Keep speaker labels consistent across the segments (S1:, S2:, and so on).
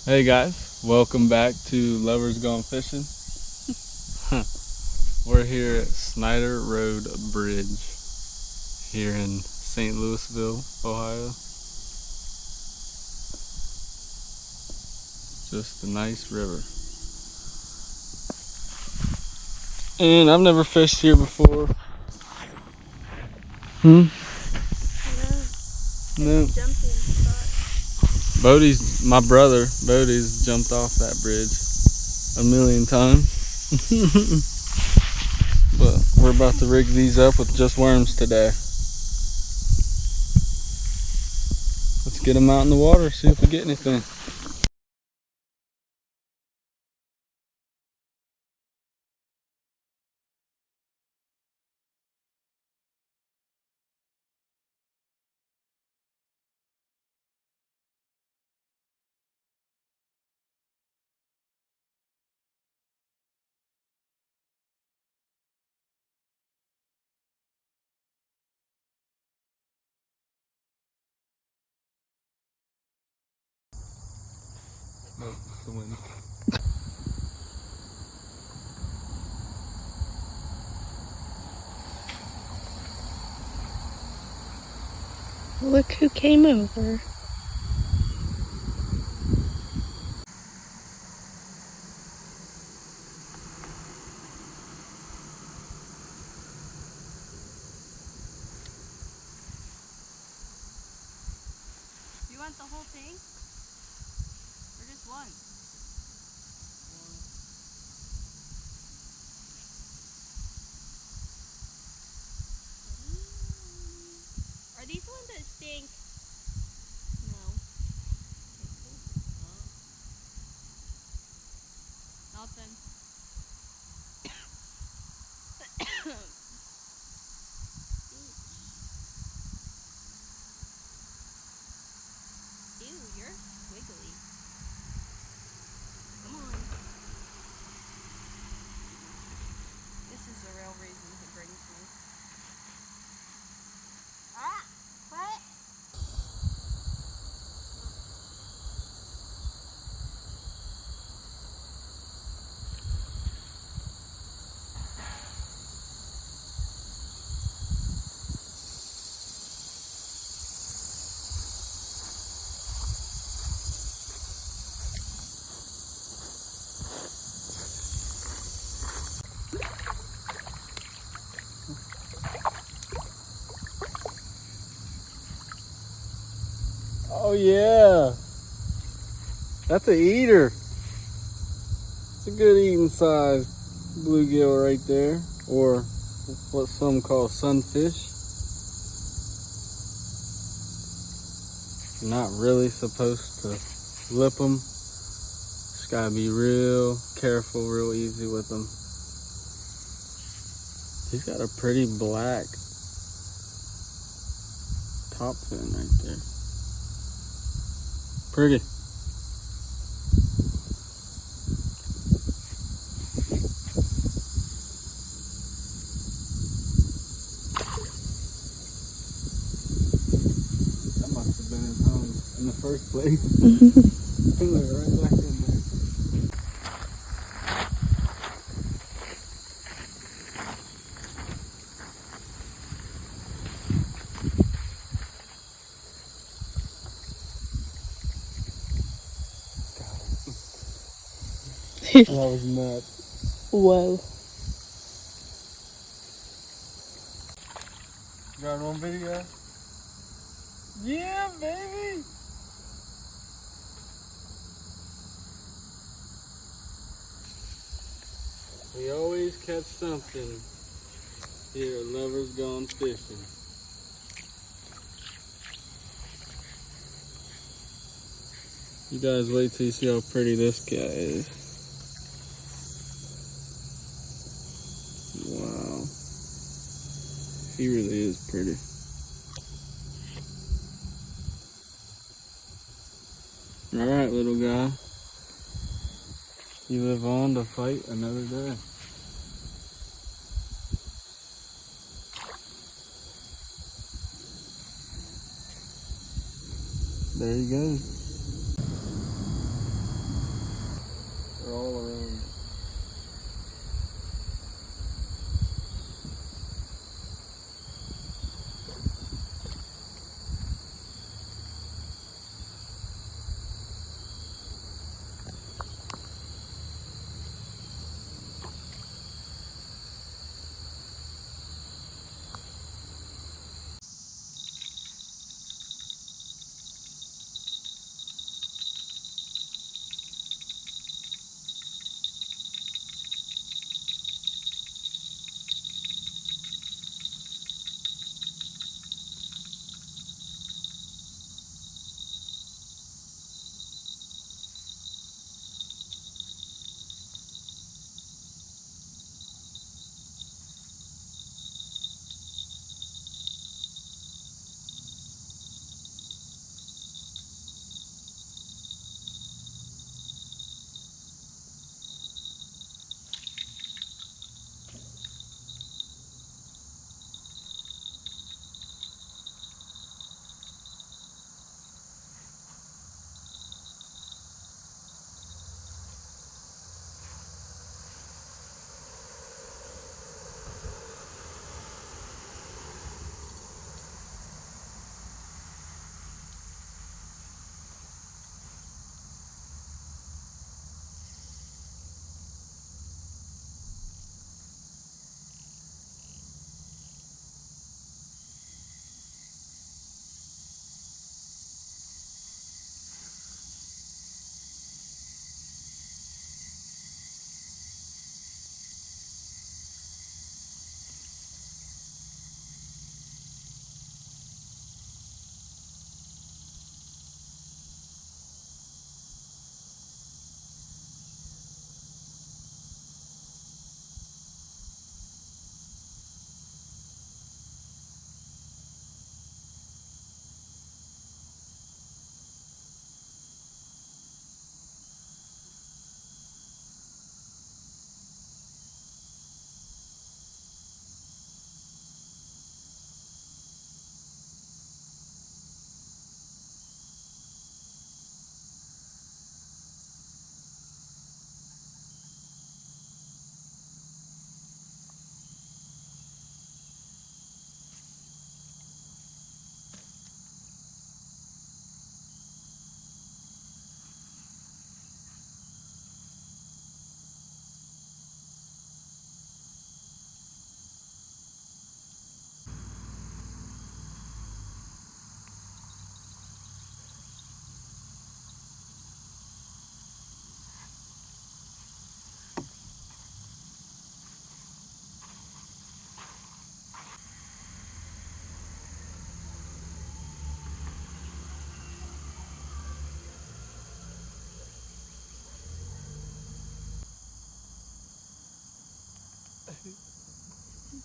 S1: Hey guys, welcome back to Lovers Gone Fishing. We're here at Snyder Road Bridge here in St. Louisville, Ohio. Just a nice river. And I've never fished here before. No. Bodie's, my brother, Bodie's jumped off that bridge a million times. But we're about to rig these up with just worms today. Let's get them out in the water, see if we get anything. Nope, it's the wind.
S2: Look who came over.
S3: You want the whole thing? Or just one? Are these the ones that stink? No. Nothing. Ew, you're squiggly. Come on. This is the real reason he brings me. Ah! What?
S1: Oh yeah, that's a eater. It's a good eating size bluegill right there, or what some call sunfish. You're not really supposed to lip them. Just gotta be real careful, real easy with them. He's got a pretty black top fin right there. Pretty. That must have been his home in the first place. He went right back in there. That was nuts.
S2: Whoa.
S1: Got it on video? Yeah, baby! We always catch something here at Lovers Gone Fishing. You guys wait till you see how pretty this guy is. Wow. He really is pretty. Alright, little guy. You live on to fight another day. There he goes. all around it.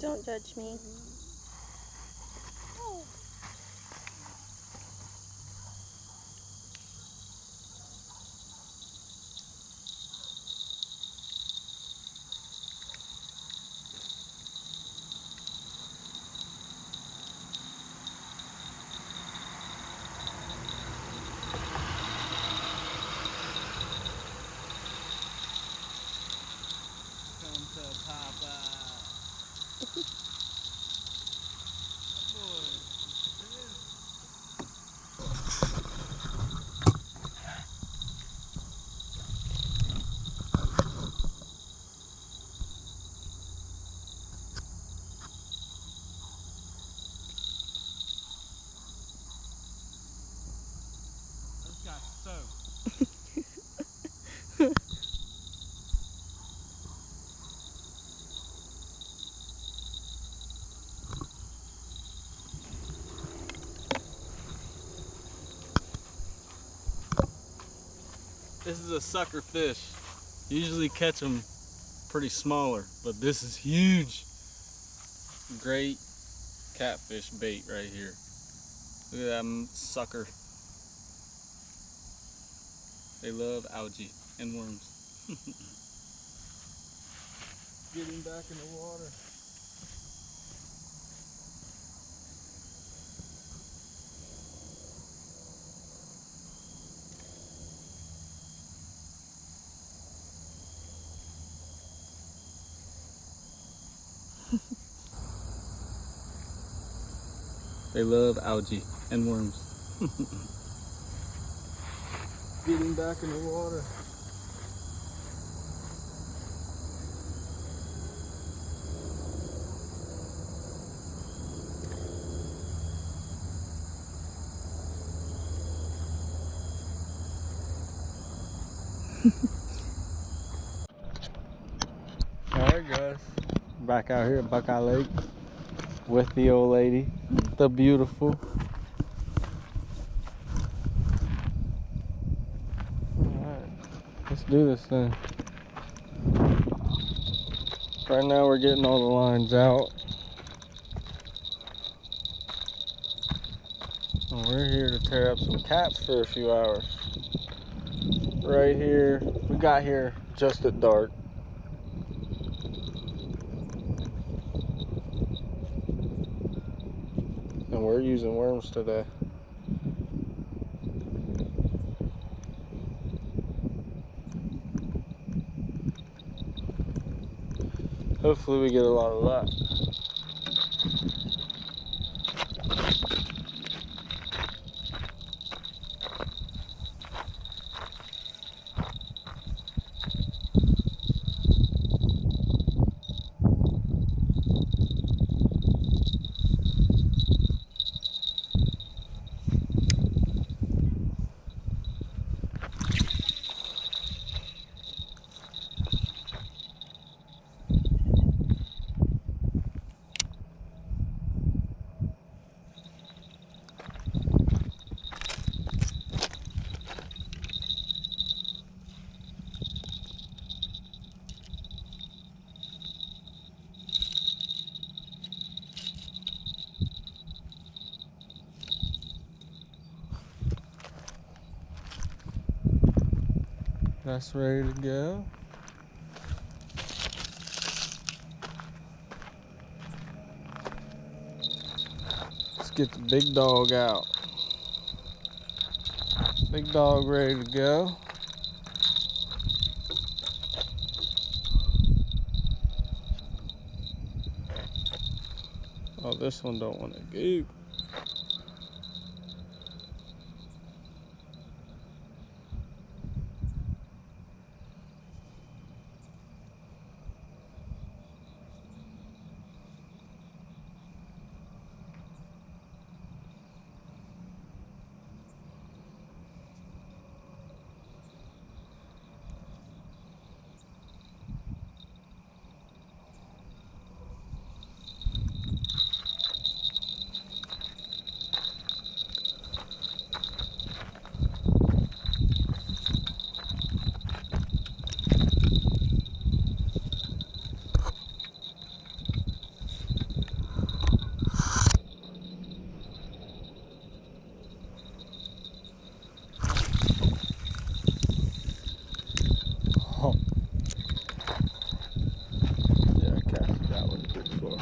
S2: Don't judge me.
S1: Come to Papa. This guy's soaked. This is a sucker fish. Usually catch them pretty smaller, but this is huge. Great catfish bait right here. Look at that sucker. They love algae and worms. Get him back in the water. They love algae and worms. Getting back in the water. Alright guys, back out here at Buckeye Lake with the old lady, the beautiful. Alright, let's do this thing. Right now we're getting all the lines out. And we're here to tear up some cats for a few hours. Right here, we got here just at dark. And we're using worms today. Hopefully we get a lot of luck. That's ready to go. Let's get the big dog out. Big dog ready to go. Oh, this one don't want to go. Oh. Yeah, I casted that one before.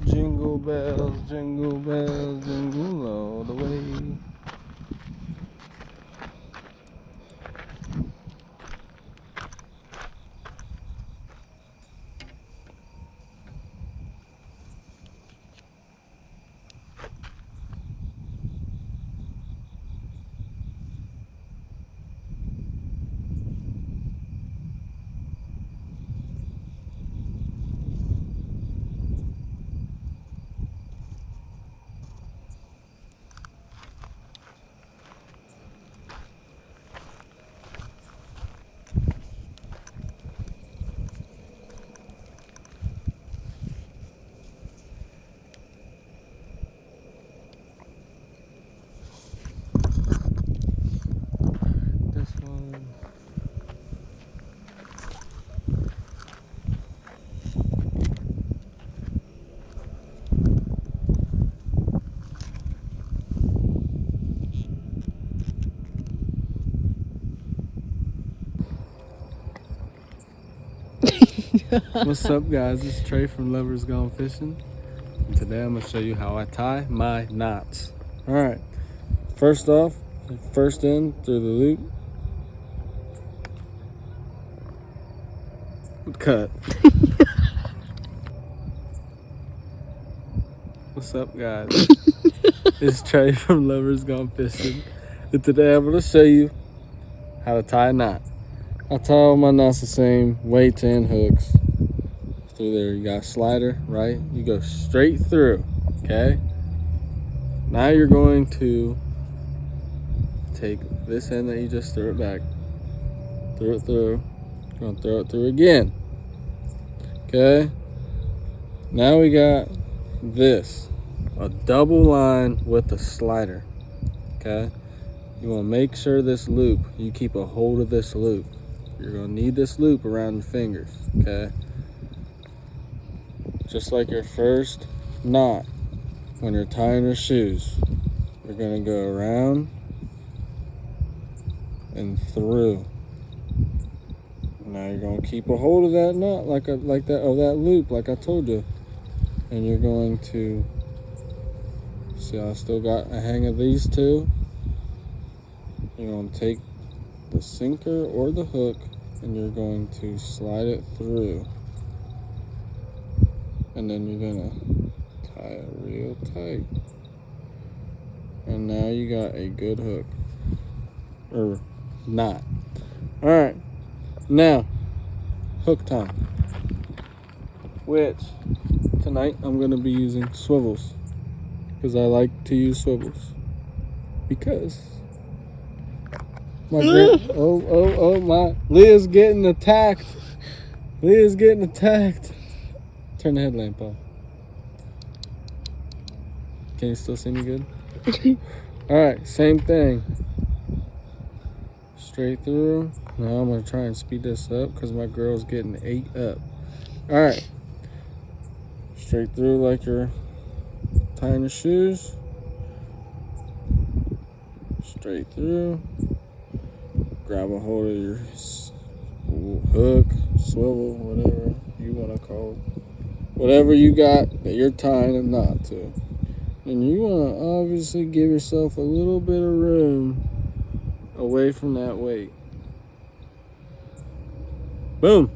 S1: Jingle bells, jingle all the way. What's up, guys? It's Trey from Lovers Gone Fishing. And today I'm going to show you how I tie my knots. Alright, first off, first in through the loop. Cut. What's up, guys? It's Trey from Lovers Gone Fishing. And today I'm going to show you how to tie a knot. I tie all my knots the same, weights and hooks. Through there, you got a slider, right? You go straight through, okay? Now you're going to take this end that you just threw it back, threw it through, you're gonna throw it through again, okay? Now we got this, a double line with a slider, okay? You wanna make sure this loop, you keep a hold of this loop. You're gonna need this loop around your fingers, okay? Just like your first knot when you're tying your shoes. You're gonna go around and through. Now you're gonna keep a hold of that knot like that loop, like I told you. And you're going to see I still got a hang of these two. You're gonna take the sinker or the hook and you're going to slide it through. And then you're gonna tie it real tight. And now you got a good hook. Or knot. Alright. Now, hook time. Which, tonight I'm gonna be using swivels. Because I like to use swivels. Because my my Leah's getting attacked. Leah's getting attacked. Turn the headlamp off. Can you still see me good? Alright, same thing. Straight through. Now I'm going to try and speed this up because my girl's getting ate up. Alright. Straight through like you're tying your shoes. Straight through. Grab a hold of your hook, swivel, whatever you want to call it. Whatever you got that you're tying a knot to. And you want to obviously give yourself a little bit of room away from that weight. Boom.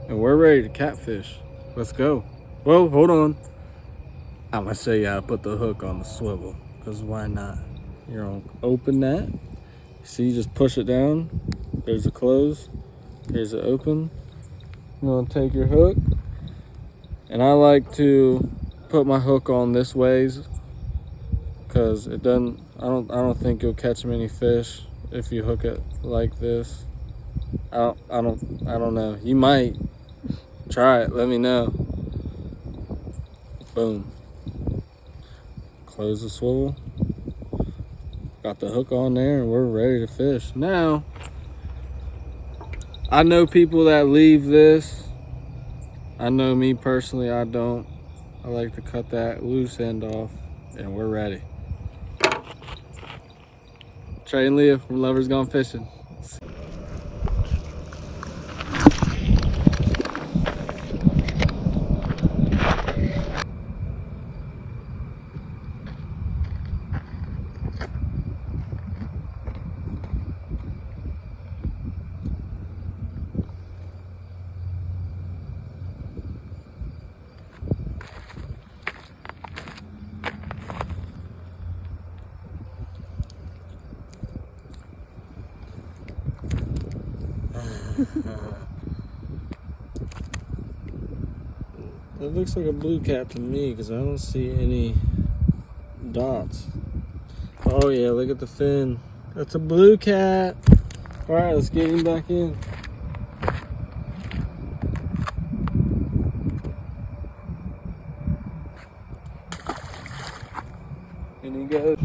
S1: And we're ready to catfish. Let's go. Whoa, hold on. I'm going to show you how to put the hook on the swivel. Because why not? You're going to open that. See, you just push it down. There's a close. There's an open. You're going to take your hook. And I like to put my hook on this ways because it doesn't. I don't think you'll catch many fish if you hook it like this. I don't know. You might try it. Let me know. Boom. Close the swivel. Got the hook on there, and we're ready to fish. Now, I know people that leave this. I know me personally, I don't. I like to cut that loose end off, and we're ready. Trey and Leah from Lovers Gone Fishing. It looks like a blue cat to me because I don't see any dots. Oh yeah, look at the fin. That's a blue cat. All right, let's get him back in. And he goes.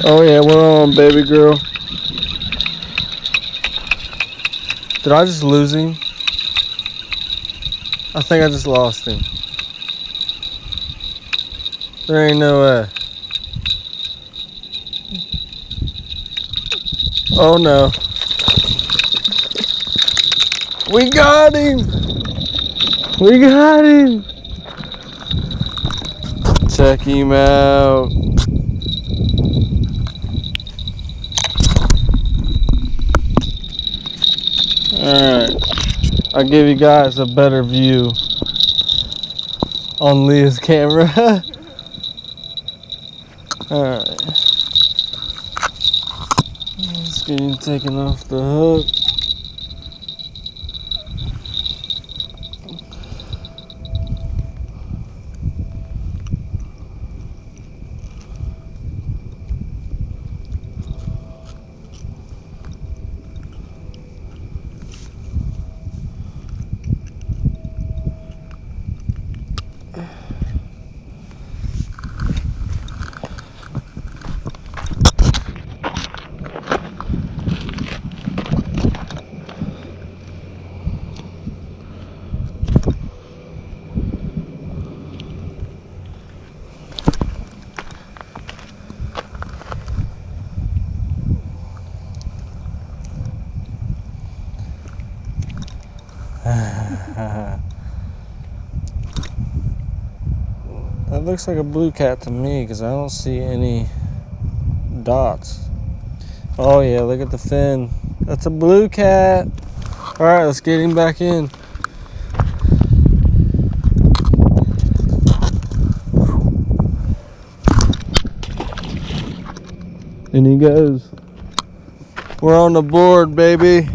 S1: Oh yeah, we're on, baby girl. Did I just lose him? I think I just lost him. There ain't no way. Oh no. We got him! We got him! Check him out. Alright. I'll give you guys a better view on Leah's camera. Alright. Let's get him taken off the hook. That looks like a blue cat to me because I don't see any dots. Oh yeah, look at the fin. That's a blue cat. Alright, let's get him back in. And he goes. We're on the board, baby.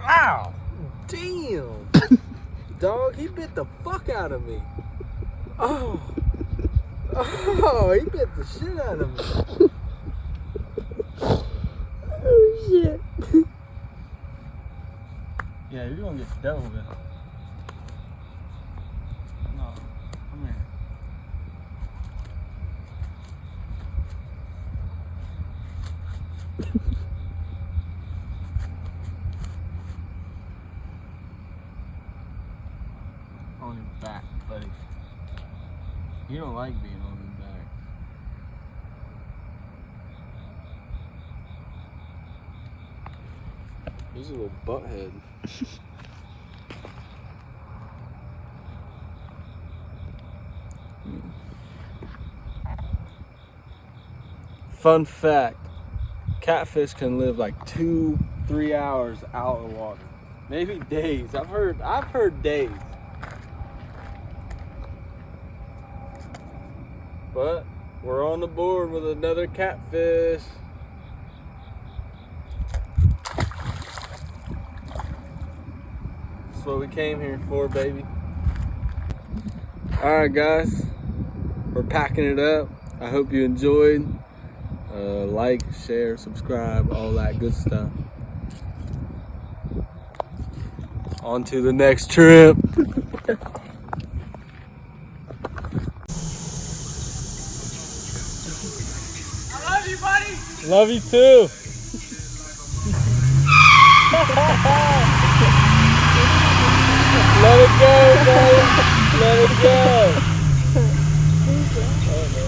S4: Ow! Damn! Dog, he bit the fuck out of me. Oh! Oh, he bit the shit out of me.
S2: Oh shit.
S1: Yeah, you're gonna get dove. No, come here. On your back, buddy. You don't like being on your back.
S4: He's a little butthead.
S1: Fun fact, catfish can live like 2-3 hours out of water. Maybe days. I've heard days. But we're on the board with another catfish. That's what we came here for, baby. Alright guys, we're packing it up. I hope you enjoyed. Like, share, subscribe, all that good stuff. On to the next trip.
S3: I love you, buddy.
S1: Love you too. Let it go, baby. Let it go. Oh, no.